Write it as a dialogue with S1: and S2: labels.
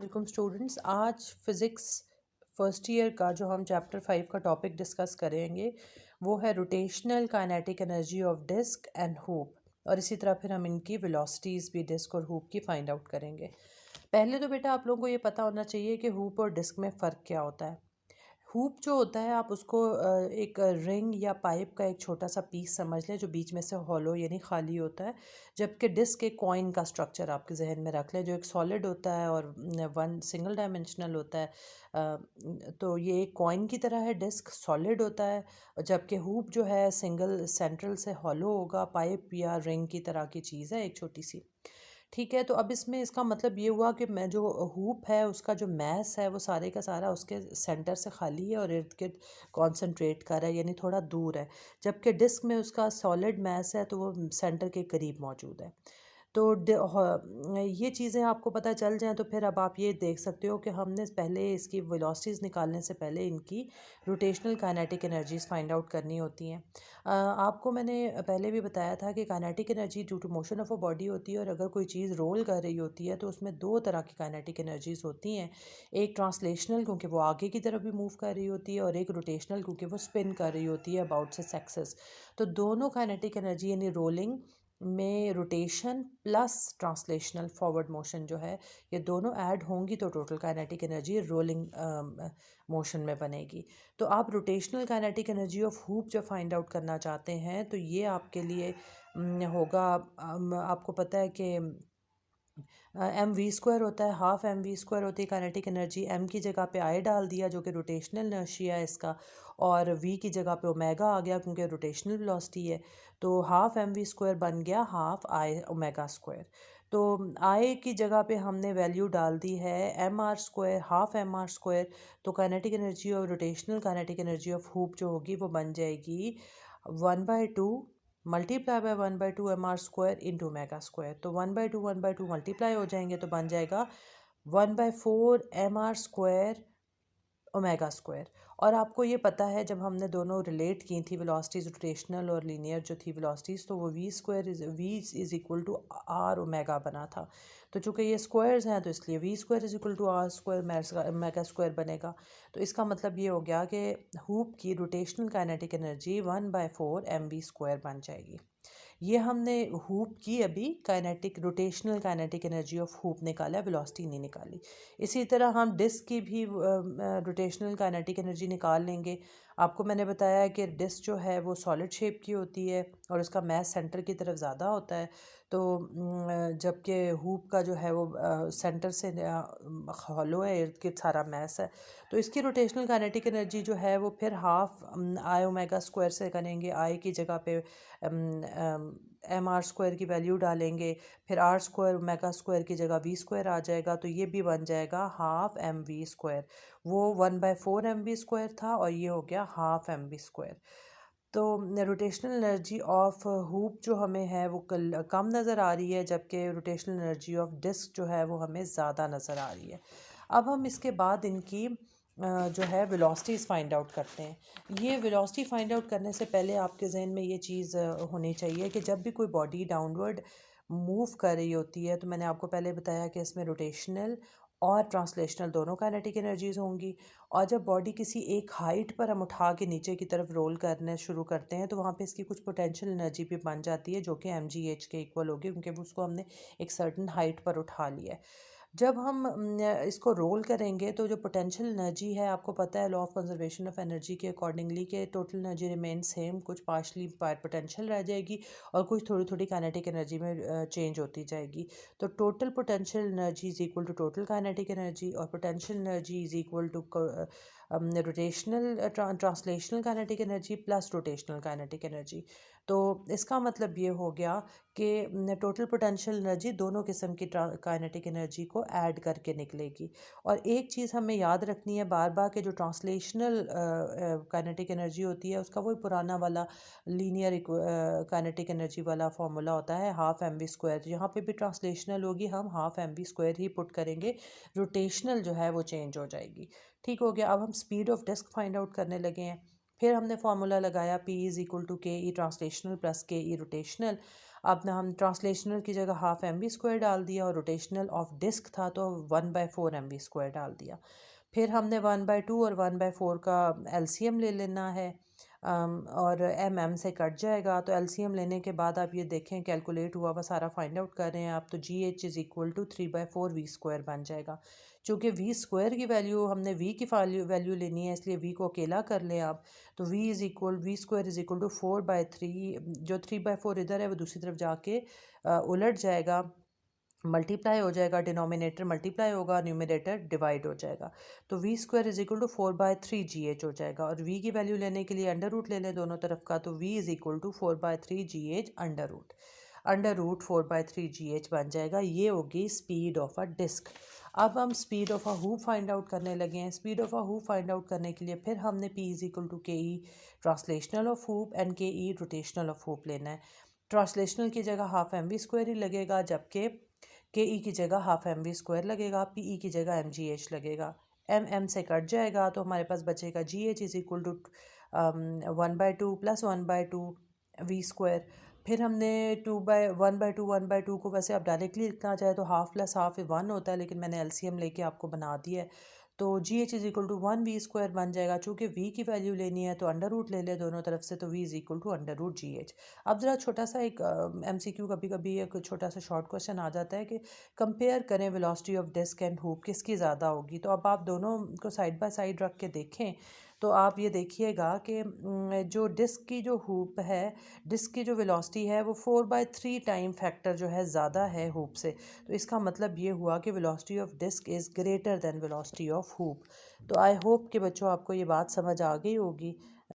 S1: वालेकुम स्टूडेंट्स। आज physics first year का जो हम चैप्टर 5 का टॉपिक डिस्कस करेंगे वो है rotational kinetic energy of disc and hoop, और इसी तरह फिर हम इनकी वेलोसिटीज़ भी डिस्क और हूप की फाइंड आउट करेंगे। पहले तो बेटा आप लोगों को ये पता होना चाहिए कि हूप और डिस्क में फ़र्क क्या होता है। हूप जो होता है आप उसको एक रिंग या पाइप का एक छोटा सा पीस समझ लें जो बीच में से हॉलो यानी खाली होता है, जबकि डिस्क एक कॉइन का स्ट्रक्चर आपके जहन में रख लें जो एक सॉलिड होता है और वन सिंगल डायमेंशनल होता है। तो ये एक कॉइन की तरह है, डिस्क सॉलिड होता है, जबकि हूप जो है सिंगल सेंट्रल से हॉलो होगा, पाइप या रिंग की तरह की चीज़ है एक छोटी सी। ठीक है, तो अब इसमें इसका मतलब ये हुआ कि मैं जो हूप है उसका जो मैस है वो सारे का सारा उसके सेंटर से खाली है और इर्द गिर्द कॉन्सेंट्रेट कर रहा है, यानी थोड़ा दूर है, जबकि डिस्क में उसका सॉलिड मैस है तो वो सेंटर के करीब मौजूद है। तो ये चीज़ें आपको पता चल जाएँ तो फिर अब आप ये देख सकते हो कि हमने पहले इसकी वेलोसिटीज़ निकालने से पहले इनकी rotational kinetic energies find out करनी होती हैं। आपको मैंने पहले भी बताया था कि kinetic energy due to motion of a body होती है, और अगर कोई चीज़ रोल कर रही होती है तो उसमें दो तरह की काइनेटिक एनर्जीज़ होती हैं। एक ट्रांसलेशनल क्योंकि वो आगे की तरफ भी मूव कर रही होती है, और एक रोटेशनल क्योंकि वो स्पिन कर रही होती है अबाउट सिक्स एक्सिस। तो दोनों काइनेटिक एनर्जी यानी रोलिंग में rotation plus translational forward motion जो है, ये दोनों ऐड होंगी तो total kinetic energy rolling motion में बनेगी। तो आप rotational kinetic energy of hoop जब फाइंड आउट करना चाहते हैं तो ये आपके लिए होगा, आपको पता है कि एम वी स्क्वायर होता है, हाफ एम वी स्क्वायर होती है काइनेटिक एनर्जी। एम की जगह पे आई डाल दिया जो कि रोटेशनल इनर्शिया है इसका, और वी की जगह पे ओमेगा आ गया क्योंकि रोटेशनल वेलोसिटी है। तो हाफ एम वी स्क्वायर बन गया हाफ आई ओमेगा स्क्वायर। तो आई की जगह पे हमने वैल्यू डाल दी है M R square, half M R square. तो काइनेटिक एनर्जी और rotational kinetic energy of hoop जो होगी वो बन जाएगी 1/2 multiply by 1/2 M R square into omega square. तो 1/2 मल्टीप्लाई हो जाएंगे तो बन जाएगा 1/4 M R square omega square. और आपको ये पता है जब हमने दोनों रिलेट की थी वेलोसिटीज़ रोटेशनल और लीनियर जो थी वेलोसिटीज़, तो वो V is equal to R omega बना था। तो चूँकि ये स्क्वायर्स हैं तो इसलिए V square is equal to R square omega square बनेगा। तो इसका मतलब ये हो गया कि हूप की rotational kinetic energy 1/4 M V square बन जाएगी। ये हमने हूप की अभी kinetic rotational kinetic energy of hoop निकाला, वेलोसिटी नहीं निकाली। इसी तरह हम डिस्क की भी रोटेशनल काइनेटिक एनर्जी निकाल लेंगे। आपको मैंने बताया कि डिस्क जो है वो सॉलिड शेप की होती है और उसका मैस सेंटर की तरफ ज़्यादा होता है। तो जबकि हूप का जो है वो सेंटर से हॉलो है, इर्द गिर्द सारा मैस है। तो इसकी रोटेशनल काइनेटिक एनर्जी जो है वो फिर हाफ आई ओमेगा स्क्वायर से करेंगे। आई की जगह पे एम आर स्क्वायर की वैल्यू डालेंगे, फिर आर स्क्वायर ओमेगा स्क्वायर की जगह वी स्क्वायर आ जाएगा, तो ये भी बन जाएगा हाफ एम वी स्क्वायर। वो 1/4 एम वी स्क्वायर था और ये हो गया हाफ एम वी स्क्वायर। तो रोटेशनल एनर्जी ऑफ हूप जो हमें है वो कम नज़र आ रही है, जबकि रोटेशनल एनर्जी ऑफ डिस्क जो है वो हमें ज़्यादा नज़र आ रही है। अब हम इसके बाद इनकी जो है वेलोसिटीज़ फाइंड आउट करते हैं। ये वेलोसिटी फाइंड आउट करने से पहले आपके जहन में ये चीज़ होनी चाहिए कि जब भी कोई बॉडी डाउनवर्ड मूव कर रही होती है तो मैंने आपको पहले बताया कि इसमें रोटेशनल और ट्रांसलेशनल दोनों काइनेटिक एनर्जीज होंगी। और जब बॉडी किसी एक हाइट पर हम उठा के नीचे की तरफ रोल करने शुरू करते हैं तो वहाँ पे इसकी कुछ पोटेंशियल एनर्जी भी बन जाती है जो कि mgh के इक्वल होगी, क्योंकि उसको हमने एक सर्टन हाइट पर उठा लिया है। जब हम इसको रोल करेंगे तो जो पोटेंशियल एनर्जी है, आपको पता है law of conservation of energy के अकॉर्डिंगली कि टोटल एनर्जी रिमेन सेम, कुछ पार्शली पोटेंशियल रह जाएगी और कुछ थोड़ी थोड़ी काइनेटिक एनर्जी में चेंज होती जाएगी। तो total potential energy is equal to total kinetic energy, और potential energy is equal to rotational translational kinetic energy plus rotational kinetic energy. तो इसका मतलब ये हो गया कि टोटल पोटेंशियल एनर्जी दोनों किस्म की काइनेटिक एनर्जी को ऐड करके निकलेगी। और एक चीज़ हमें याद रखनी है बार बार कि जो ट्रांसलेशनल काइनेटिक एनर्जी होती है उसका वही पुराना वाला लीनियर काइनेटिक एनर्जी वाला फार्मूला होता है हाफ एम वी स्क्वायर। यहाँ पे भी ट्रांसलेशनल होगी, हम हाफ एम वी स्क्वायर ही पुट करेंगे, रोटेशनल जो है वो चेंज हो जाएगी। ठीक हो गया। अब हम speed of disc find out करने लगे हैं। फिर हमने फार्मूला लगाया P इज़ इक्वल टू के ई ट्रांसलेशनल प्लस के ई रोटेशनल। अब ना हम ट्रांसलेशनल की जगह हाफ mv² डाल दिया और रोटेशनल ऑफ डिस्क था तो 1/4 mv² डाल दिया। फिर हमने 1/2 और 1/4 का एलसीएम ले लेना है। और एम से कट जाएगा तो एलसीएम लेने के बाद आप ये देखें कैलकुलेट हुआ हुआ सारा फाइंड आउट कर रहे हैं आप, तो GH is equal to 3/4 v² बन जाएगा। चूँकि v² की वैल्यू हमने v की वैल्यू लेनी है इसलिए v को अकेला कर लें आप, तो v² इज़ इक्वल टू 4/3, जो 3/4 इधर है वो दूसरी तरफ जाके उलट जाएगा, मल्टीप्लाई हो जाएगा, डिनोमिनेटर मल्टीप्लाई होगा, न्यूमरेटर डिवाइड हो जाएगा। तो v² is equal to 4/3 GH हो जाएगा। और v की वैल्यू लेने के लिए अंडर रूट ले लें दोनों तरफ का, तो v is equal to 4/3 GH under root 4/3 GH बन जाएगा। ये होगी स्पीड ऑफ अ डिस्क। अब हम speed of a hoop find out करने लगे हैं। Speed of a hoop find out करने के लिए फिर हमने P is equal to KE translational of hoop and KE rotational of hoop लेना है। ट्रांसलेशनल की जगह हाफ mv² ही लगेगा, जबकि KE की जगह हाफ mv² लगेगा, PE की जगह mgh लगेगा। m से कट जाएगा तो हमारे पास बचेगा GH is equal to 1/2 plus 1/2 v²। फिर हमने 1/2 को वैसे आप डायरेक्टली लिखना चाहे तो हाफ प्लस हाफ 1 होता है, लेकिन मैंने एलसीएम लेके आपको बना दिया है, तो GH is equal to 1v² बन जाएगा। चूँकि v की वैल्यू लेनी है तो अंडर रूट ले ले दोनों तरफ से, तो v is equal to under root GH। अब ज़रा छोटा सा एक MCQ कभी कभी एक छोटा सा शॉर्ट क्वेश्चन आ जाता है कि कंपेयर करें velocity of disc and hoop किसकी ज़्यादा होगी। तो अब आप दोनों को साइड बाय साइड रख के देखें तो आप ये देखिएगा कि जो डिस्क की जो हूप है, डिस्क की जो वेलोसिटी है वो 4/3 टाइम फैक्टर जो है ज़्यादा है हूप से। तो इसका मतलब ये हुआ कि velocity of disc is greater than velocity of hoop. तो आई होप कि बच्चों आपको ये बात समझ आ गई होगी।